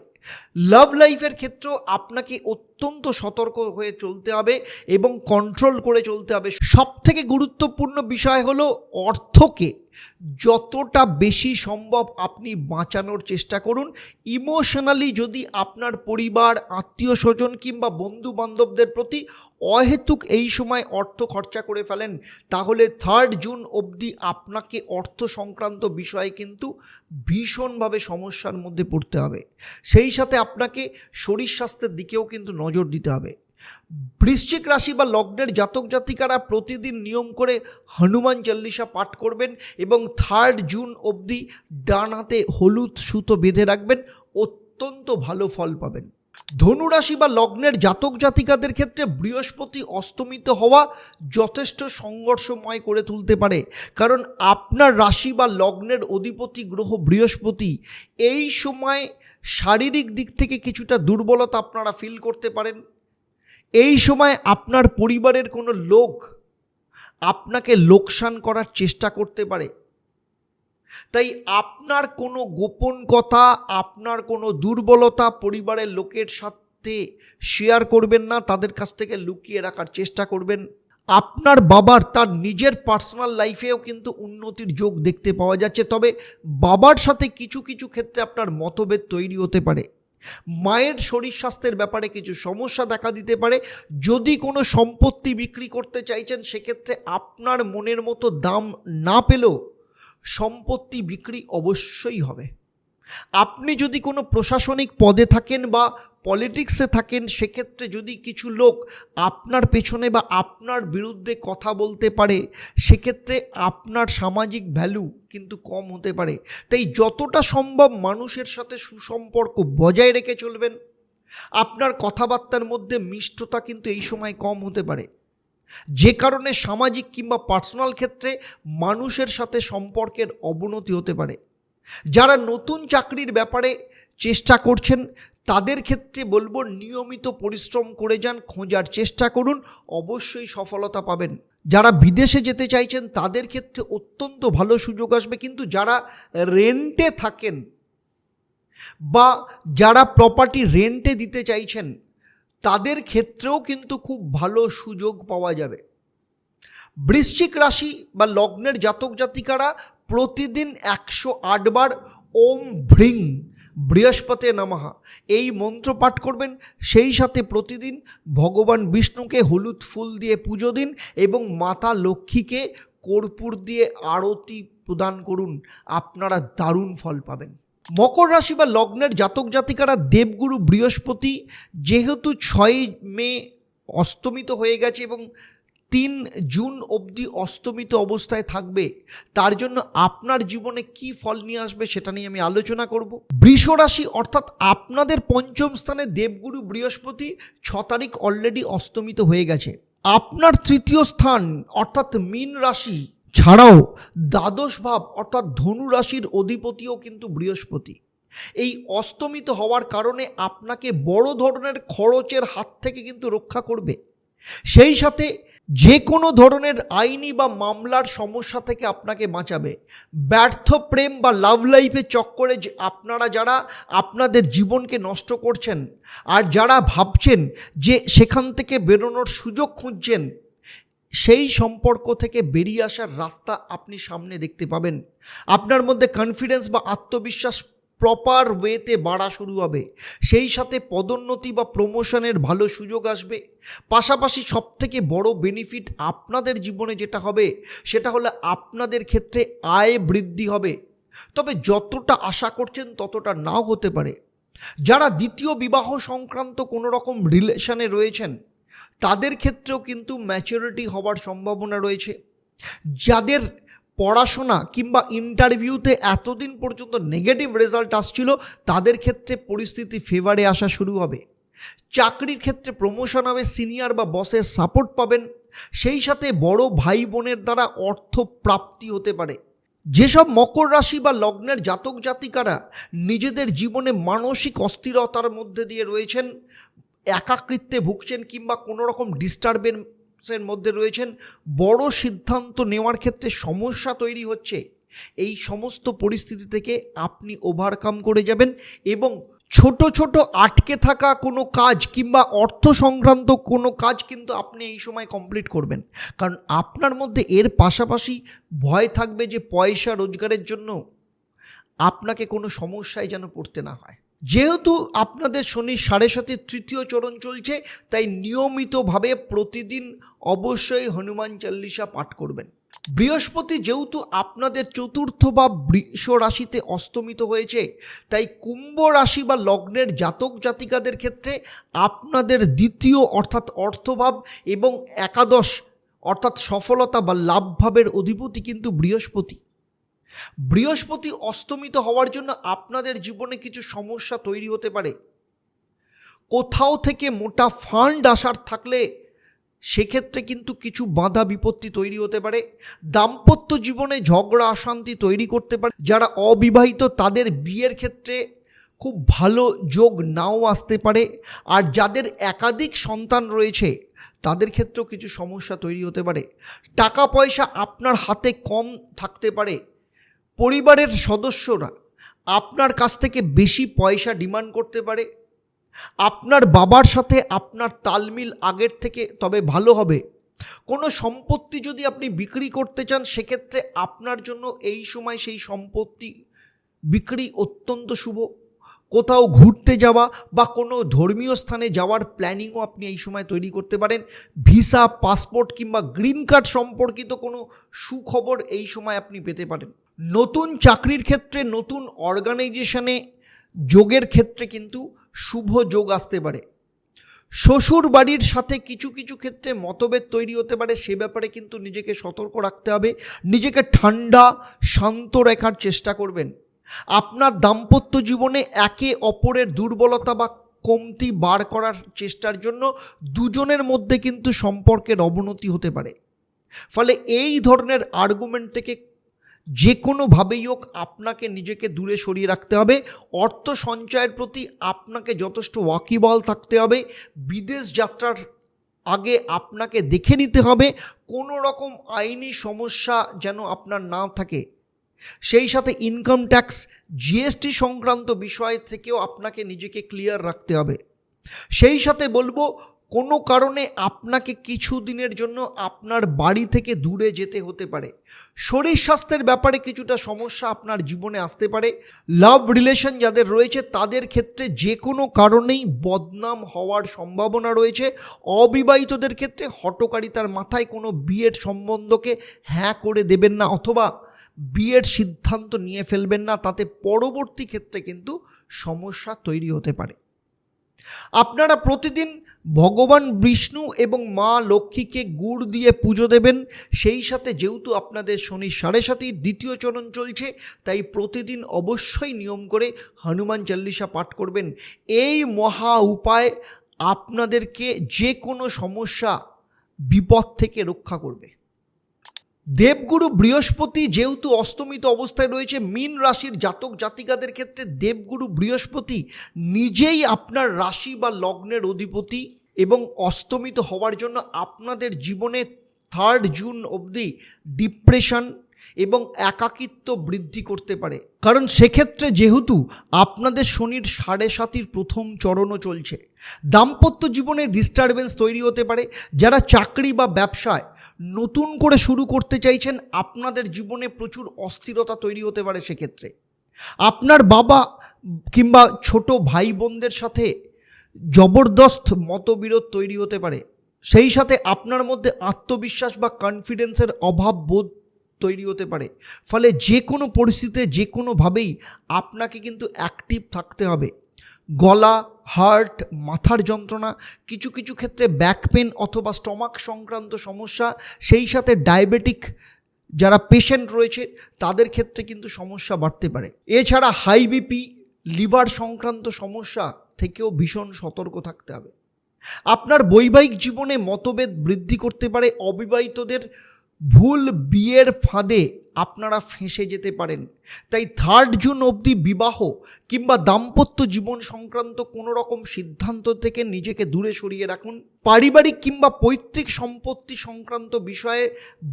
লাভ লাইফের ক্ষেত্রেও আপনাকে অত্যন্ত সতর্ক হয়ে চলতে হবে এবং কন্ট্রোল করে চলতে হবে। সবথেকে গুরুত্বপূর্ণ বিষয় হলো অর্থকে যতটা বেশি সম্ভব আপনি বাঁচানোর চেষ্টা করুন। ইমোশনালি যদি আপনার পরিবার, আত্মীয় স্বজন কিংবা বন্ধু বান্ধবদের প্রতি অহেতুক এই সময় অর্থ খরচা করে ফেলেন, তাহলে 3 জুন অবধি আপনাকে অর্থ সংক্রান্ত বিষয়ে কিন্তু ভীষণভাবে সমস্যার মধ্যে পড়তে হবে। সেই সাথে আপনাকে শরীর স্বাস্থ্যের দিকেও কিন্তু নজর দিতে হবে। বৃশ্চিক রাশি বা লগ্নের জাতক জাতিকারা প্রতিদিন নিয়ম করে হনুমান চল্লিশা পাঠ করবেন এবং 3 জুন অবধি ডান হাতে হলুদ সুতো বেঁধে রাখবেন, অত্যন্ত ভালো ফল পাবেন। ধনুরাশি বা লগ্নের জাতক জাতিকাদের ক্ষেত্রে বৃহস্পতি অস্তমিত হওয়া যথেষ্ট সংঘর্ষময় করে তুলতে পারে, কারণ আপনার রাশি বা লগ্নের অধিপতি গ্রহ বৃহস্পতি এই সময় শারীরিক দিক থেকে কিছুটা দুর্বলতা আপনারা ফিল করতে পারেন। এই সময় আপনার পরিবারের কোনো লোক আপনাকে লোকসান করার চেষ্টা করতে পারে। তাই আপনার কোনো গোপন কথা, আপনার কোনো দুর্বলতা পরিবারের লোকের সাথে শেয়ার করবেন না, তাদের কাছ থেকে লুকিয়ে রাখার চেষ্টা করবেন। আপনার বাবার তার নিজের পার্সোনাল লাইফেও কিন্তু উন্নতির যোগ দেখতে পাওয়া যাচ্ছে। তবে বাবার সাথে কিছু কিছু ক্ষেত্রে আপনার মতভেদ তৈরি হতে পারে। মায়ের শরীর স্বাস্থ্যের ব্যাপারে কিছু সমস্যা দেখা দিতে পারে। যদি কোনো সম্পত্তি বিক্রি করতে চাইছেন সেক্ষেত্রে আপনার মনের মতো দাম না পেলেও সম্পত্তি বিক্রি অবশ্যই হবে। আপনি যদি কোনো প্রশাসনিক পদে থাকেন বা পলিটিক্সে থাকেন, সেক্ষেত্রে যদি কিছু লোক আপনার পেছনে বা আপনার বিরুদ্ধে কথা বলতে পারে, সেক্ষেত্রে আপনার সামাজিক ভ্যালু কিন্তু কম হতে পারে। তাই যতটা সম্ভব মানুষের সাথে সুসম্পর্ক বজায় রেখে চলবেন। আপনার কথাবার্তার মধ্যে মিষ্টতা কিন্তু এই সময় কম হতে পারে, যে কারণে সামাজিক কিংবা পার্সোনাল ক্ষেত্রে মানুষের সাথে সম্পর্কের অবনতি হতে পারে। যারা নতুন চাকরির ব্যাপারে চেষ্টা করছেন তাদের ক্ষেত্রে বলবো, নিয়মিত পরিশ্রম করে যান, খোঁজার চেষ্টা করুন, অবশ্যই সফলতা পাবেন। যারা বিদেশে যেতে চাইছেন তাদের ক্ষেত্রে অত্যন্ত ভালো সুযোগ আসবে। কিন্তু যারা রেন্টে থাকেন বা যারা প্রপার্টি রেন্টে দিতে চাইছেন তাদের ক্ষেত্রেও কিন্তু খুব ভালো সুযোগ পাওয়া যাবে। বৃশ্চিক রাশি বা লগ্নের জাতক জাতিকারা প্রতিদিন 108 বার ওম ভ্রিং বৃহস্পতি নমঃ এই মন্ত্র পাঠ করবেন। সেই সাথে প্রতিদিন ভগবান বিষ্ণুকে হলুদ ফুল দিয়ে পুজো দিন এবং মাতা লক্ষ্মীকে কর্পূর দিয়ে আরতি প্রদান করুন, আপনারা দারুণ ফল পাবেন। মকর রাশি বা লগ্নের জাতক জাতিকারা দেবগুরু বৃহস্পতি যেহেতু 6 মে অস্তমিত হয়ে গেছে এবং 3 জুন অবধি অস্তমিত অবস্থায় থাকবে, তার জন্য আপনার জীবনে কি ফল নিয়ে আসবে সেটা নিয়ে আমি আলোচনা করব। বৃষ রাশি অর্থাৎ আপনাদের পঞ্চম স্থানে দেবগুরু বৃহস্পতি 6 তারিখ অলরেডি অস্তমিত হয়ে গেছে। আপনার তৃতীয় স্থান অর্থাৎ মীন রাশি ছাড়াও দ্বাদশ ভাব অর্থাৎ ধনু রাশির অধিপতিও কিন্তু বৃহস্পতি। এই অস্তমিত হওয়ার কারণে আপনাকে বড় ধরনের খরচের হাত থেকে কিন্তু রক্ষা করবে। সেই সাথে যে কোনো ধরনের আইনি বা মামলার সমস্যা থেকে আপনাকে বাঁচাবে। ব্যর্থ প্রেম বা লাভ লাইফের চক্করে আপনারা যারা আপনাদের জীবনকে নষ্ট করছেন আর যারা ভাবছেন যে সেখান থেকে বেরোনোর সুযোগ খুঁজছেন, সেই সম্পর্ক থেকে বেরিয়ে আসার রাস্তা আপনি সামনে দেখতে পাবেন। আপনার মধ্যে কনফিডেন্স বা আত্মবিশ্বাস প্রপার ওয়েতে বাড়া শুরু হবে, সেই সাথে পদোন্নতি বা প্রমোশনের ভালো সুযোগ আসবে। পাশাপাশি সবথেকে বড় বেনিফিট আপনাদের জীবনে যেটা হবে সেটা হলো আপনাদের ক্ষেত্রে আয় বৃদ্ধি হবে। তবে যতটা আশা করছেন ততটা নাও হতে পারে। যারা দ্বিতীয় বিবাহ সংক্রান্ত কোনো রকম রিলেশনে রয়েছেন তাদের ক্ষেত্রেও কিন্তু ম্যাচুরিটি হওয়ার সম্ভাবনা রয়েছে। যাদের পড়াশোনা কিংবা ইন্টারভিউতে এতদিন পর্যন্ত নেগেটিভ রেজাল্ট আসছিল তাদের ক্ষেত্রে পরিস্থিতি ফেভারে আসা শুরু হবে। চাকরির ক্ষেত্রে প্রমোশন হবে, সিনিয়র বা বসের সাপোর্ট পাবেন, সেই সাথে বড় ভাই বোনের দ্বারা অর্থ প্রাপ্তি হতে পারে। যেসব মকর রাশি বা লগ্নের জাতক জাতিকারা নিজেদের জীবনে মানসিক অস্থিরতার মধ্যে দিয়ে রয়েছেন, একাকিত্বে ভুগছেন কিংবা কোনো রকম ডিস্টারবেন্সের মধ্যে রয়েছেন, বড় সিদ্ধান্ত নেওয়ার ক্ষেত্রে সমস্যা তৈরি হচ্ছে, এই সমস্ত পরিস্থিতি থেকে আপনি ওভারকাম করে যাবেন এবং ছোট ছোট আটকে থাকা কোনো কাজ কিংবা অর্থ সংক্রান্ত কোনো কাজ কিন্তু আপনি এই সময় কমপ্লিট করবেন। কারণ আপনার মধ্যে এর পাশাপাশি ভয় থাকবে যে পয়সা রোজগারের জন্য আপনাকে কোনো সমস্যায় যেন পড়তে না হয়। যেহেতু আপনাদের শনি 7.5 তৃতীয় চরণ চলছে, তাই নিয়মিতভাবে প্রতিদিন অবশ্যই হনুমান চল্লিশা পাঠ করবেন। বৃহস্পতি যেহেতু আপনাদের চতুর্থ বা বৃষ রাশিতে অস্তমিত হয়েছে, তাই কুম্ভ রাশি বা লগ্নের জাতক জাতিকাদের ক্ষেত্রে আপনাদের দ্বিতীয় অর্থাৎ অর্থভাব এবং একাদশ অর্থাৎ সফলতা বা লাভভাবের অধিপতি কিন্তু বৃহস্পতি। বৃহস্পতি অস্তমিত হওয়ার জন্য আপনাদের জীবনে কিছু সমস্যা তৈরি হতে পারে। কোথাও থেকে মোটা ফান্ড আসার থাকলে সেক্ষেত্রে কিন্তু কিছু বাধা বিপত্তি তৈরি হতে পারে। দাম্পত্য জীবনে ঝগড়া অশান্তি তৈরি করতে পারে। যারা অবিবাহিত তাদের বিয়ের ক্ষেত্রে খুব ভালো যোগ নাও আসতে পারে। আর যাদের একাধিক সন্তান রয়েছে তাদের ক্ষেত্রেও কিছু সমস্যা তৈরি হতে পারে। টাকা পয়সা আপনার হাতে কম থাকতে পারে। পরিবারের সদস্যরা আপনার কাছ থেকে বেশি পয়সা ডিমান্ড করতে পারে। আপনার বাবার সাথে আপনার তালমিল আগের থেকে তবে ভালো হবে। কোনো সম্পত্তি যদি আপনি বিক্রি করতে চান সেক্ষেত্রে আপনার জন্য এই সময় সেই সম্পত্তি বিক্রি অত্যন্ত শুভ। কোথাও ঘুরতে যাওয়া বা কোনো ধর্মীয় স্থানে যাওয়ার প্ল্যানিংও আপনি এই সময় তৈরি করতে পারেন। ভিসা, পাসপোর্ট কিংবা গ্রিন কার্ড সম্পর্কিত কোনো সুখবর এই সময় আপনি পেতে পারেন। নতুন চাকরির ক্ষেত্রে, নতুন অর্গানাইজেশনে যোগের ক্ষেত্রে কিন্তু শুভ যোগ আসতে পারে। শ্বশুর বাড়ির সাথে কিছু কিছু ক্ষেত্রে মতভেদ তৈরি হতে পারে, সে ব্যাপারে কিন্তু নিজেকে সতর্ক রাখতে হবে। নিজেকে ঠান্ডা শান্ত রাখার চেষ্টা করবেন। আপনার দাম্পত্য জীবনে একে অপরের দুর্বলতা বা কমতি বার করার চেষ্টার জন্য দুজনের মধ্যে কিন্তু সম্পর্কের অবনতি হতে পারে। ফলে এই ধরনের আর্গুমেন্ট থেকে যে কোনোভাবেই হোক আপনাকে নিজেকে দূরে সরিয়ে রাখতে হবে। অর্থ সঞ্চয়ের প্রতি আপনাকে যথেষ্ট ওয়াকিবহাল থাকতে হবে। বিদেশ যাত্রার আগে আপনাকে দেখে নিতে হবে কোনো রকম আইনি সমস্যা যেন আপনার না থাকে। সেই সাথে ইনকাম ট্যাক্স, জিএসটি সংক্রান্ত বিষয় থেকেও আপনাকে নিজেকে ক্লিয়ার রাখতে হবে। সেই সাথে বলবো কোনো কারণে আপনাকে কিছু দিনের জন্য আপনার বাড়ি থেকে দূরে যেতে হতে পারে। শরীর স্বাস্থ্যের ব্যাপারে কিছুটা সমস্যা আপনার জীবনে আসতে পারে। লাভ রিলেশন যাদের রয়েছে তাদের ক্ষেত্রে যে কোনো কারণেই বদনাম হওয়ার সম্ভাবনা রয়েছে। অবিবাহিতদের ক্ষেত্রে হঠকারিতার মাথায় কোনো বিয়ের সম্বন্ধকে হ্যাঁ করে দেবেন না অথবা বিয়ের সিদ্ধান্ত নিয়ে ফেলবেন না, তাতে পরবর্তী ক্ষেত্রে কিন্তু সমস্যা তৈরি হতে পারে। আপনারা প্রতিদিন ভগবান বিষ্ণু এবং মা লক্ষ্মীকে গুড় দিয়ে পুজো দেবেন। সেই সাথে যেহেতু আপনাদের শনি 7.5 দ্বিতীয় চরণ চলছে, তাই প্রতিদিন অবশ্যই নিয়ম করে হনুমান চল্লিশা পাঠ করবেন। এই মহা উপায় আপনাদেরকে যে কোনো সমস্যা বিপদ থেকে রক্ষা করবে। দেবগুরু বৃহস্পতি যেহেতু অস্তমিত অবস্থায় রয়েছে, মীন রাশির জাতক জাতিকাদের ক্ষেত্রে দেবগুরু বৃহস্পতি নিজেই আপনার রাশি বা লগ্নের অধিপতি এবং অস্তমিত হওয়ার জন্য আপনাদের জীবনে 3 জুন অবধি ডিপ্রেশন এবং একাকিত্ব বৃদ্ধি করতে পারে। কারণ সেক্ষেত্রে যেহেতু আপনাদের শনির 7.5 প্রথম চরণও চলছে, দাম্পত্য জীবনে ডিস্টারবেন্স তৈরি হতে পারে। যারা চাকরি বা ব্যবসায় নতুন করে শুরু করতে চাইছেন আপনাদের জীবনে প্রচুর অস্থিরতা তৈরি হতে পারে। সেক্ষেত্রে আপনার বাবা কিংবা ছোট ভাই বোনদের সাথে জবরদস্ত মতবিরোধ তৈরি হতে পারে। সেই সাথে আপনার মধ্যে আত্মবিশ্বাস বা কনফিডেন্সের অভাব বোধ তৈরি হতে পারে। ফলে যে কোনো পরিস্থিতিতে যে কোনোভাবেই আপনাকে কিন্তু অ্যাক্টিভ থাকতে হবে। গলা, হার্ট, মাথার যন্ত্রণা, কিছু কিছু ক্ষেত্রে ব্যাক পেন অথবা স্টমাক সংক্রান্ত সমস্যা, সেই সাথে ডায়াবেটিক যারা পেশেন্ট রয়েছে তাদের ক্ষেত্রে কিন্তু সমস্যা বাড়তে পারে। এছাড়া হাই বিপি, লিভার সংক্রান্ত সমস্যা থেকেও ভীষণ সতর্ক থাকতে হবে। আপনার বৈবাহিক জীবনে মতভেদ বৃদ্ধি করতে পারে। অবিবাহিতদের ভুল বিয়ের ফাঁদে আপনারা ফেঁসে যেতে পারেন। তাই 3 জুন অবধি বিবাহ কিংবা দাম্পত্য জীবন সংক্রান্ত কোনো রকম সিদ্ধান্ত থেকে নিজেকে দূরে সরিয়ে রাখুন। পারিবারিক কিংবা পৈতৃক সম্পত্তি সংক্রান্ত বিষয়ে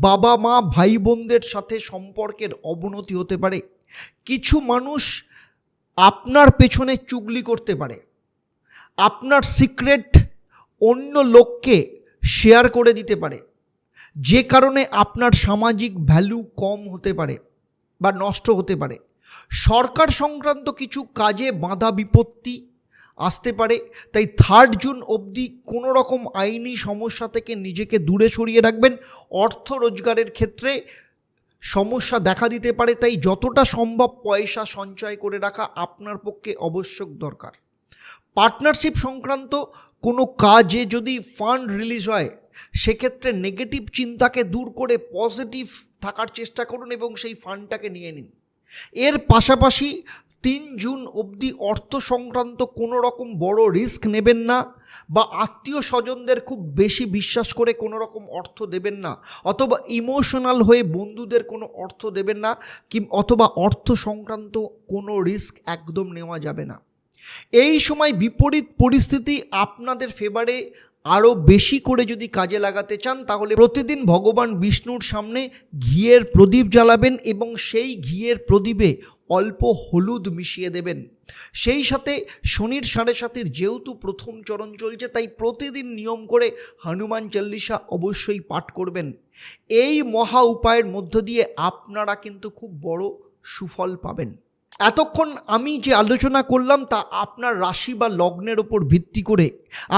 বাবা মা ভাই বোনদের সাথে সম্পর্কের অবনতি হতে পারে। কিছু মানুষ আপনার পেছনে চুগলি করতে পারে, আপনার সিক্রেট অন্য লোককে শেয়ার করে দিতে পারে, যে কারণে আপনার সামাজিক ভ্যালু কম হতে পারে বা নষ্ট হতে পারে। সরকার সংক্রান্ত কিছু কাজে বাধা বিপত্তি আসতে পারে। তাই 3 জুন অবধি কোনো রকম আইনি সমস্যা থেকে নিজেকে দূরে সরিয়ে রাখবেন। অর্থ রোজগারের ক্ষেত্রে সমস্যা দেখা দিতে পারে, তাই যতটা সম্ভব পয়সা সঞ্চয় করে রাখা আপনার পক্ষে আবশ্যক দরকার। পার্টনারশিপ সংক্রান্ত কোনো কাজে যদি ফান্ড রিলিজ হয় সেক্ষেত্রে নেগেটিভ চিন্তাকে দূর করে পজিটিভ থাকার চেষ্টা করুন এবং সেই ফান্ডটাকে নিয়ে নিন। এর পাশাপাশি 3 জুন অবধি অর্থ সংক্রান্ত কোনো রকম বড় রিস্ক নেবেন না বা আত্মীয় স্বজনদের খুব বেশি বিশ্বাস করে কোনো রকম অর্থ দেবেন না, অথবা ইমোশনাল হয়ে বন্ধুদের কোনো অর্থ দেবেন না, অথবা অর্থ সংক্রান্ত কোনো রিস্ক একদম নেওয়া যাবে না। এই সময় বিপরীত পরিস্থিতি আপনাদের ফেভারে আরও বেশি করে যদি কাজে লাগাতে চান তাহলে প্রতিদিন ভগবান বিষ্ণুর সামনে ঘিয়ের প্রদীপ জ্বালাবেন এবং সেই ঘিয়ের প্রদীপে অল্প হলুদ মিশিয়ে দেবেন। সেই সাথে শনির 7.5 যেহেতু প্রথম চরণ চলছে, তাই প্রতিদিন নিয়ম করে হনুমান চল্লিশা অবশ্যই পাঠ করবেন। এই মহা উপায়ের মধ্য দিয়ে আপনারা কিন্তু খুব বড় সুফল পাবেন। এতক্ষণ আমি যে আলোচনা করলাম তা আপনার রাশি বা লগ্নের ওপর ভিত্তি করে।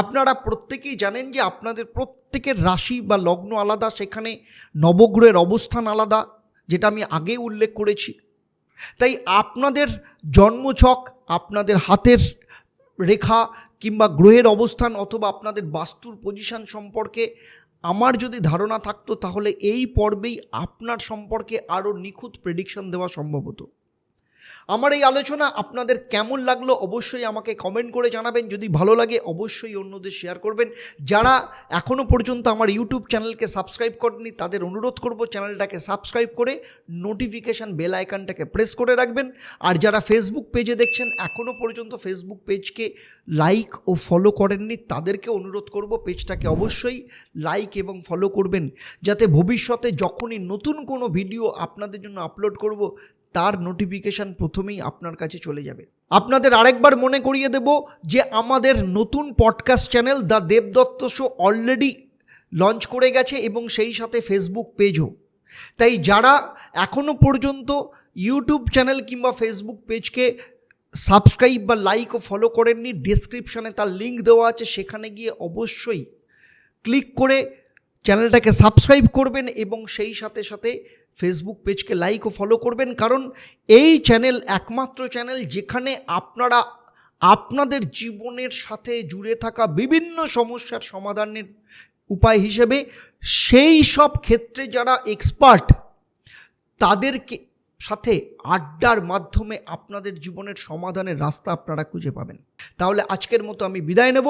আপনারা প্রত্যেকেই জানেন যে আপনাদের প্রত্যেকের রাশি বা লগ্ন আলাদা, সেখানে নবগ্রহের অবস্থান আলাদা, যেটা আমি আগে উল্লেখ করেছি। তাই আপনাদের জন্মছক, আপনাদের হাতের রেখা কিংবা গ্রহের অবস্থান অথবা আপনাদের বাস্তুর পজিশন সম্পর্কে আমার যদি ধারণা থাকতো তাহলে এই পর্বেই আপনার সম্পর্কে আরও নিখুঁত প্রেডিকশন দেওয়া সম্ভব হতো। আমার এই আলোচনা আপনাদের কেমন লাগলো অবশ্যই আমাকে কমেন্ট করে জানাবেন। যদি ভালো লাগে অবশ্যই অন্যদের শেয়ার করবেন। যারা এখনও পর্যন্ত আমার ইউটিউব চ্যানেলকে সাবস্ক্রাইব করেননি তাদের অনুরোধ করব চ্যানেলটাকে সাবস্ক্রাইব করে নোটিফিকেশান বেল আইকনটাকে প্রেস করে রাখবেন। আর যারা ফেসবুক পেজে দেখছেন এখনও পর্যন্ত ফেসবুক পেজকে লাইক ও ফলো করেননি তাদেরকে অনুরোধ করব পেজটাকে অবশ্যই লাইক এবং ফলো করবেন, যাতে ভবিষ্যতে যখনই নতুন কোনো ভিডিও আপনাদের জন্য আপলোড করব তার নোটিফিকেশান প্রথমেই আপনার কাছে চলে যাবে। আপনাদের আরেকবার মনে করিয়ে দেব যে আমাদের নতুন podcast channel the Debdutta show already launch করে গেছে এবং সেই সাথে ফেসবুক পেজও। তাই যারা এখনও পর্যন্ত ইউটিউব চ্যানেল কিংবা ফেসবুক পেজকে সাবস্ক্রাইব বা লাইক ও ফলো করেননি, ডেসক্রিপশানে তার লিঙ্ক দেওয়া আছে, সেখানে গিয়ে অবশ্যই ক্লিক করে চ্যানেলটাকে সাবস্ক্রাইব করবেন এবং সেই সাথে সাথে ফেসবুক পেজকে লাইক ও ফলো করবেন। কারণ এই চ্যানেল একমাত্র চ্যানেল যেখানে আপনারা আপনাদের জীবনের সাথে জুড়ে থাকা বিভিন্ন সমস্যার সমাধানের উপায় হিসেবে সেই সব ক্ষেত্রে যারা এক্সপার্ট তাদেরকে সাথে আড্ডার মাধ্যমে আপনাদের জীবনের সমাধানের রাস্তা আপনারা খুঁজে পাবেন। তাহলে আজকের মতো আমি বিদায় নেব।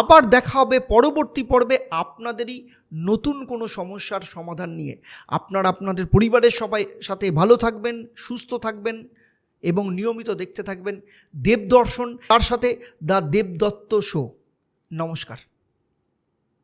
আবার দেখা হবে পরবর্তী পর্বে আপনাদেরই নতুন কোনো সমস্যার সমাধান নিয়ে। আপনারা আপনাদের পরিবারের সবাই সাথে ভালো থাকবেন, সুস্থ থাকবেন এবং নিয়মিত দেখতে থাকবেন দেবদর্শন, তার সাথে দ্য দেবদত্ত শো। নমস্কার।